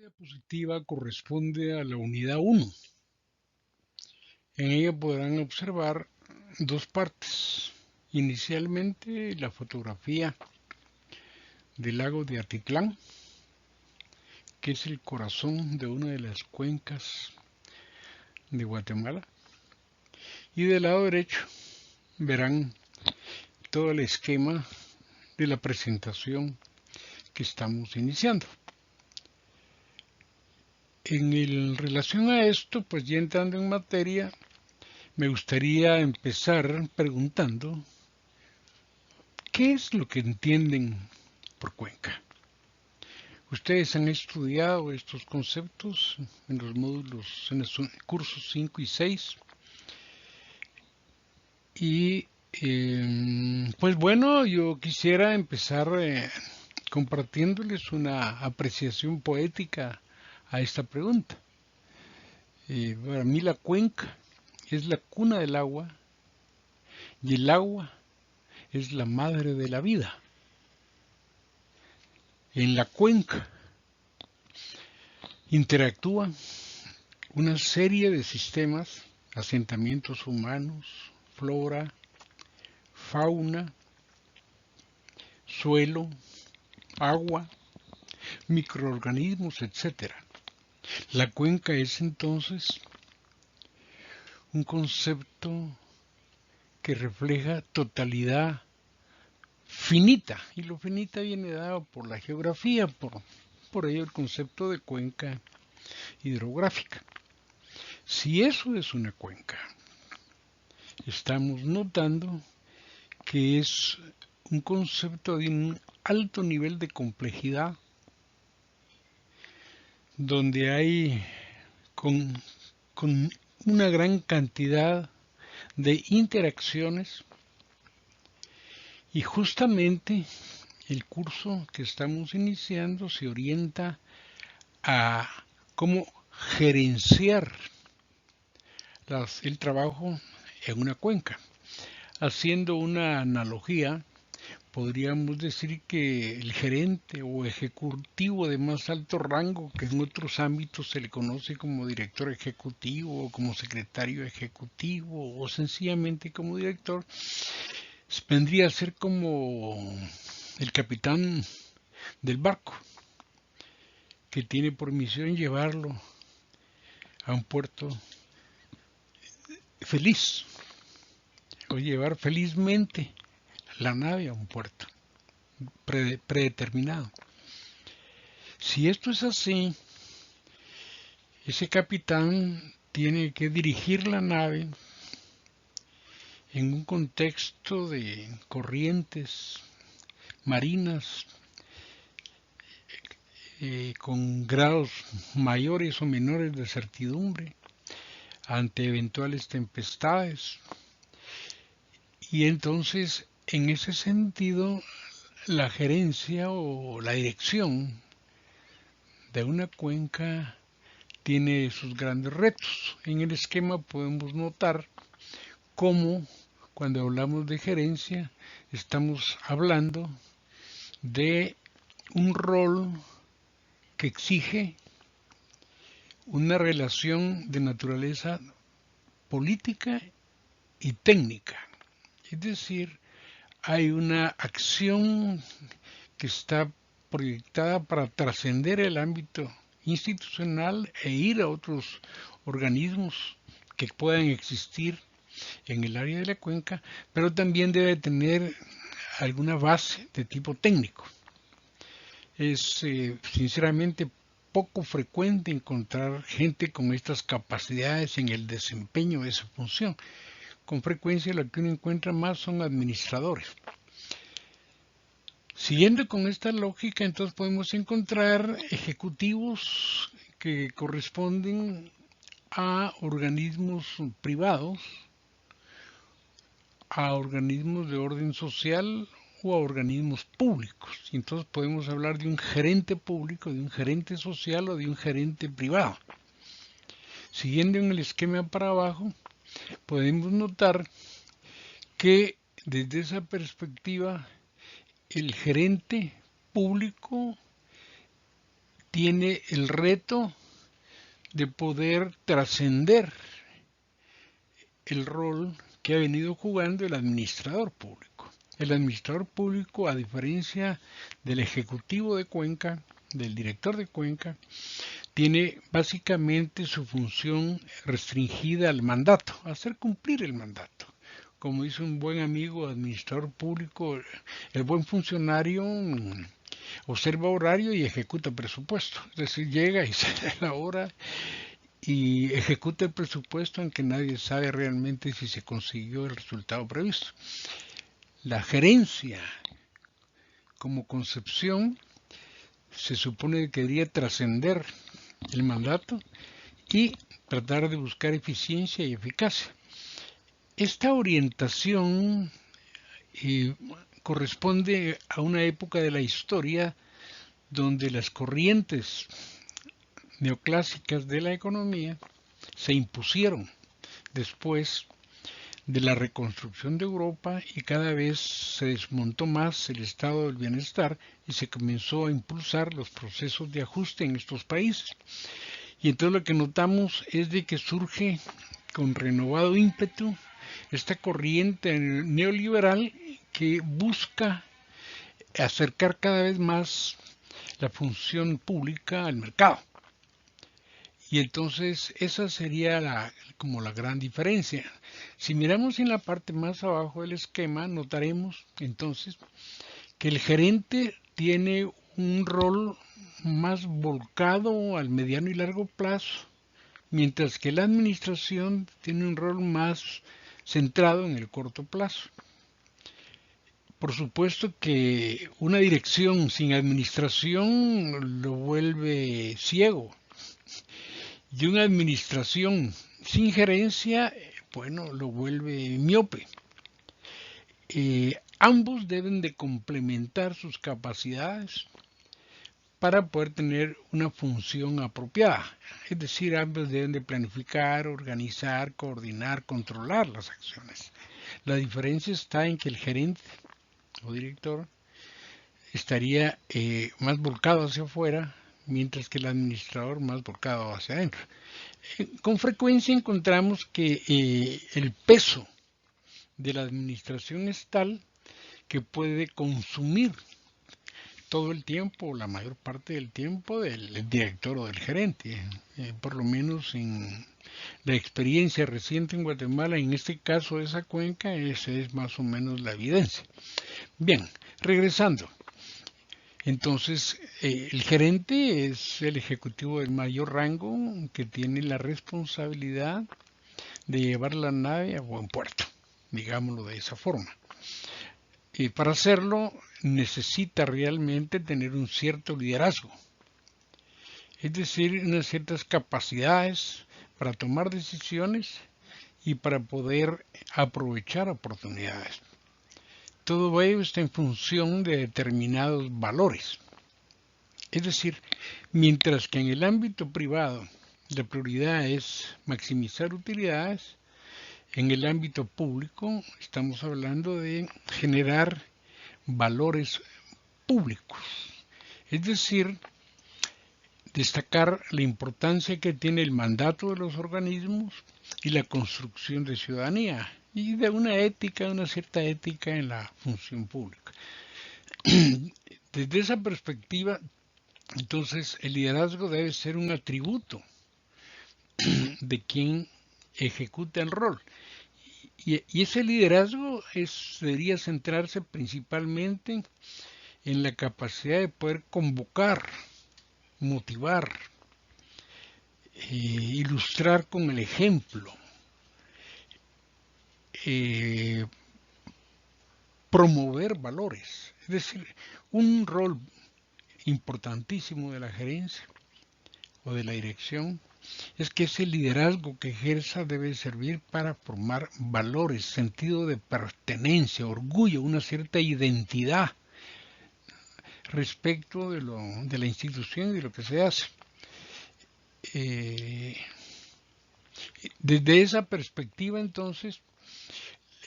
Diapositiva corresponde a la unidad 1. En ella podrán observar dos partes. Inicialmente la fotografía del lago de Atitlán, que es el corazón de una de las cuencas de Guatemala. Y del lado derecho verán todo el esquema de la presentación que estamos iniciando. En relación a esto, pues ya entrando en materia, me gustaría empezar preguntando ¿qué es lo que entienden por cuenca? Ustedes han estudiado estos conceptos en los módulos, en los cursos 5 y 6 y pues bueno, yo quisiera empezar compartiéndoles una apreciación poética a esta pregunta. Para mí la cuenca es la cuna del agua y el agua es la madre de la vida. En la cuenca interactúan una serie de sistemas, asentamientos humanos, flora, fauna, suelo, agua, microorganismos, etc. La cuenca es entonces un concepto que refleja totalidad finita, y lo finita viene dado por la geografía, por ello el concepto de cuenca hidrográfica. Si eso es una cuenca, estamos notando que es un concepto de un alto nivel de complejidad, donde hay con una gran cantidad de interacciones, y justamente el curso que estamos iniciando se orienta a cómo gerenciar el trabajo en una cuenca. Haciendo una analogía, podríamos decir que el gerente o ejecutivo de más alto rango, que en otros ámbitos se le conoce como director ejecutivo o como secretario ejecutivo o sencillamente como director, vendría a ser como el capitán del barco, que tiene por misión llevarlo a un puerto feliz o llevar felizmente la nave a un puerto predeterminado. Si esto es así, ese capitán tiene que dirigir la nave en un contexto de corrientes marinas con grados mayores o menores de certidumbre ante eventuales tempestades. Y entonces, en ese sentido, la gerencia o la dirección de una cuenca tiene sus grandes retos. En el esquema podemos notar cómo cuando hablamos de gerencia estamos hablando de un rol que exige una relación de naturaleza política y técnica. Es decir, hay una acción que está proyectada para trascender el ámbito institucional e ir a otros organismos que puedan existir en el área de la cuenca, pero también debe tener alguna base de tipo técnico. Es sinceramente poco frecuente encontrar gente con estas capacidades en el desempeño de esa función. Con frecuencia lo que uno encuentra más son administradores. Siguiendo con esta lógica, entonces podemos encontrar ejecutivos que corresponden a organismos privados, a organismos de orden social o a organismos públicos. Y entonces podemos hablar de un gerente público, de un gerente social o de un gerente privado. Siguiendo en el esquema para abajo, podemos notar que desde esa perspectiva el gerente público tiene el reto de poder trascender el rol que ha venido jugando el administrador público. El administrador público, a diferencia del ejecutivo de Cuenca, del director de Cuenca, tiene básicamente su función restringida al mandato, a hacer cumplir el mandato. Como dice un buen amigo administrador público, el buen funcionario observa horario y ejecuta presupuesto. Es decir, llega y sale a la hora y ejecuta el presupuesto, aunque nadie sabe realmente si se consiguió el resultado previsto. La gerencia, como concepción, se supone que debería trascender el mandato y tratar de buscar eficiencia y eficacia. Esta orientación corresponde a una época de la historia donde las corrientes neoclásicas de la economía se impusieron después de la reconstrucción de Europa y cada vez se desmontó más el estado del bienestar y se comenzó a impulsar los procesos de ajuste en estos países. Y entonces lo que notamos es de que surge con renovado ímpetu esta corriente neoliberal que busca acercar cada vez más la función pública al mercado. Y entonces esa sería como la gran diferencia. Si miramos en la parte más abajo del esquema, notaremos entonces que el gerente tiene un rol más volcado al mediano y largo plazo, mientras que la administración tiene un rol más centrado en el corto plazo. Por supuesto que una dirección sin administración lo vuelve ciego. Y una administración sin gerencia, bueno, lo vuelve miope. Ambos deben de complementar sus capacidades para poder tener una función apropiada. Es decir, ambos deben de planificar, organizar, coordinar, controlar las acciones. La diferencia está en que el gerente o director estaría más volcado hacia afuera, mientras que el administrador más volcado hacia adentro. Con frecuencia encontramos que el peso de la administración es tal que puede consumir todo el tiempo, la mayor parte del tiempo del director o del gerente. Por lo menos en la experiencia reciente en Guatemala, en este caso de esa cuenca, esa es más o menos la evidencia. Bien, regresando. Entonces, el gerente es el ejecutivo del mayor rango que tiene la responsabilidad de llevar la nave a buen puerto, digámoslo de esa forma. Y para hacerlo necesita realmente tener un cierto liderazgo, es decir, unas ciertas capacidades para tomar decisiones y para poder aprovechar oportunidades. Todo ello está en función de determinados valores. Es decir, mientras que en el ámbito privado la prioridad es maximizar utilidades, en el ámbito público estamos hablando de generar valores públicos. Es decir, destacar la importancia que tiene el mandato de los organismos y la construcción de ciudadanía y de una cierta ética en la función pública. Desde esa perspectiva, entonces, el liderazgo debe ser un atributo de quien ejecuta el rol. Y ese liderazgo debería centrarse principalmente en la capacidad de poder convocar, motivar, ilustrar con el ejemplo, promover valores. Es decir, un rol importantísimo de la gerencia o de la dirección es que ese liderazgo que ejerza debe servir para formar valores, sentido de pertenencia, orgullo, una cierta identidad respecto de la institución y de lo que se hace. Desde esa perspectiva, entonces,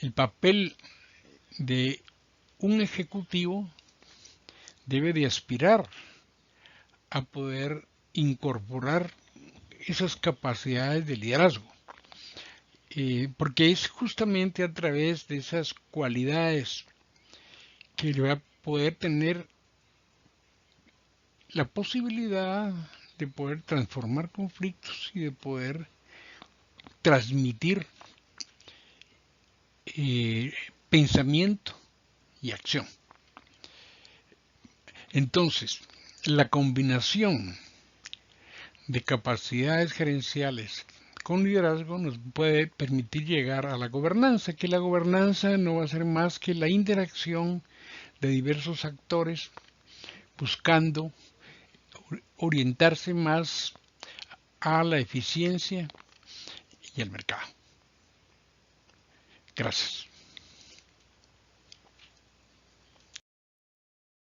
el papel de un ejecutivo debe de aspirar a poder incorporar esas capacidades de liderazgo. Porque es justamente a través de esas cualidades que le va a poder tener la posibilidad de poder transformar conflictos y de poder transmitir pensamiento y acción. Entonces, la combinación de capacidades gerenciales con liderazgo nos puede permitir llegar a la gobernanza, que la gobernanza no va a ser más que la interacción de diversos actores buscando orientarse más a la eficiencia y al mercado. Gracias.